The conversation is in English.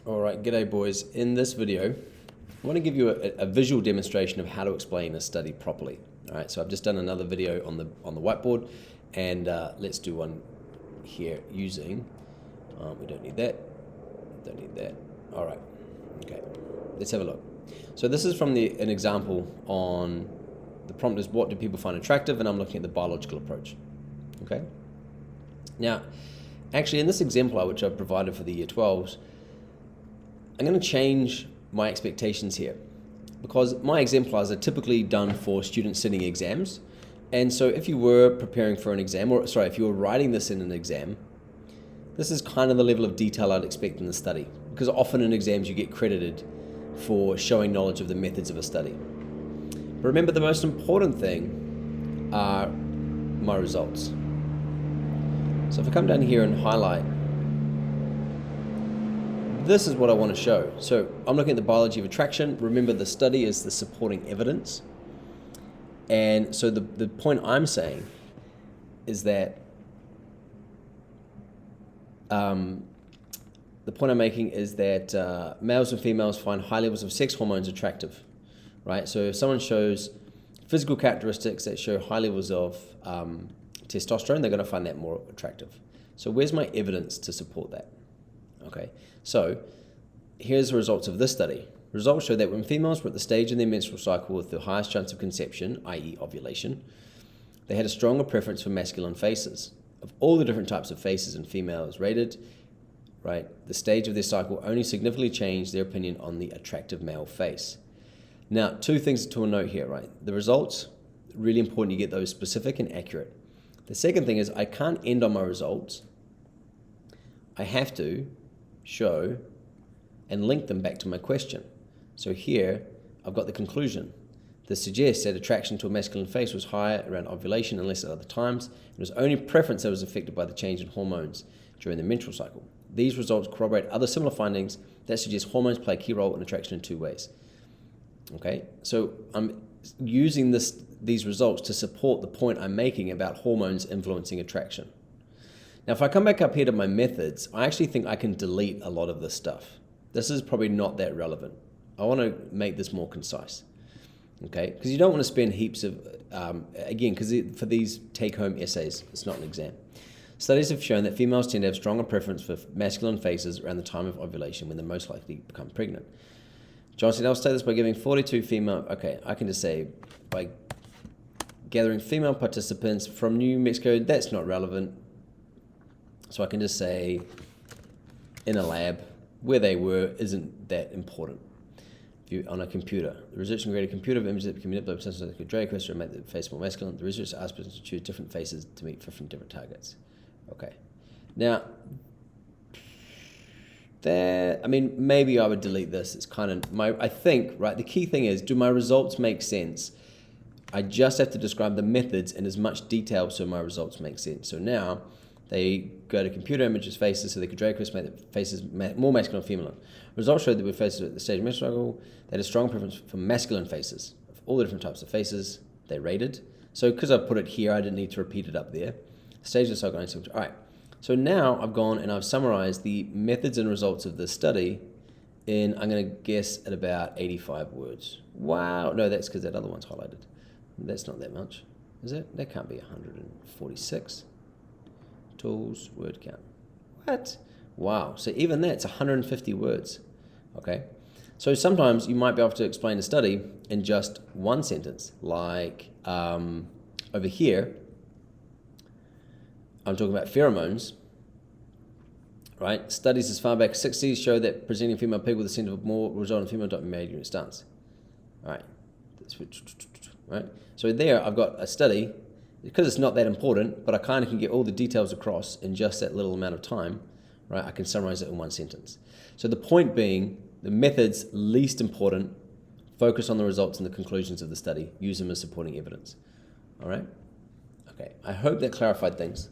All right, g'day boys. In this video, I want to give you a visual demonstration of how to explain a study properly. All right, so I've just done another video on the whiteboard, and let's do one here using, we don't need that, don't need that. All right, okay, let's have a look. So this is from an example on, the prompt is what do people find attractive, and I'm looking at the biological approach, okay? Now, actually in this exemplar, which I've provided for the year 12s, I'm going to change my expectations here because my exemplars are typically done for students sitting exams. And so if you were preparing for an exam, or sorry, if you were writing this in an exam, this is kind of the level of detail I'd expect in the study, because often in exams you get credited for showing knowledge of the methods of a study. But remember, the most important thing are my results. So if I come down here and highlight, this is what I want to show. So I'm looking at the biology of attraction. Remember, the study is the supporting evidence. And so the point I'm saying is that the point I'm making is that males and females find high levels of sex hormones attractive, right? So if someone shows physical characteristics that show high levels of testosterone, they're going to find that more attractive. So where's my evidence to support that? Okay, so here's the results of this study. Results show that when females were at the stage in their menstrual cycle with the highest chance of conception, i.e. ovulation, they had a stronger preference for masculine faces. Of all the different types of faces in females rated, right, the stage of their cycle only significantly changed their opinion on the attractive male face. Now, two things to note here, right? The results, really important you get those specific and accurate. The second thing is I can't end on my results. I have to show and link them back to my question. So here, I've got the conclusion. This suggests that attraction to a masculine face was higher around ovulation and less at other times. It was only preference that was affected by the change in hormones during the menstrual cycle. These results corroborate other similar findings that suggest hormones play a key role in attraction in two ways. Okay, so I'm using these results to support the point I'm making about hormones influencing attraction. Now, if I come back up here to my methods, I actually think I can delete a lot of this stuff. This is probably not that relevant. I want to make this more concise, okay? Because you don't want to spend heaps of, again, because for these take-home essays, it's not an exam. Studies have shown that females tend to have stronger preference for masculine faces around the time of ovulation when they're most likely to become pregnant. Johnson, I'll say this by giving 42 female, okay, I can just say by gathering female participants from New Mexico, that's not relevant. So I can just say, in a lab, where they were isn't that important. If you on a computer, the research created a computer of images that can manipulate potential like a drag question and make the face more masculine. The research asked people to choose different faces to meet different targets. Okay, now that, I mean, maybe I would delete this. It's kind of I think, right, the key thing is, do my results make sense? I just have to describe the methods in as much detail so my results make sense. So now, they go to computer images faces so they could drag make the faces more masculine or feminine. Results showed that with faces at the stage of menstrual cycle, they had a strong preference for masculine faces. Of all the different types of faces, they rated. So because I put it here, I didn't need to repeat it up there. Stage of the cycle, all right. So now I've gone and I've summarized the methods and results of this study in, I'm going to guess, at about 85 words. Wow. No, that's because that other one's highlighted. That's not that much, is it? That can't be 146. Tools, word count. What? Wow. So even that's 150 words. Okay. So sometimes you might be able to explain a study in just one sentence, like over here, I'm talking about pheromones, right? Studies as far back as 60s show that presenting female people with a sense of more result in female dominant unit stance. All right. Right. So there I've got a study. Because it's not that important, but I kind of can get all the details across in just that little amount of time, right? I can summarize it in one sentence. So the point being, the methods least important, focus on the results and the conclusions of the study, use them as supporting evidence, all right? Okay, I hope that clarified things.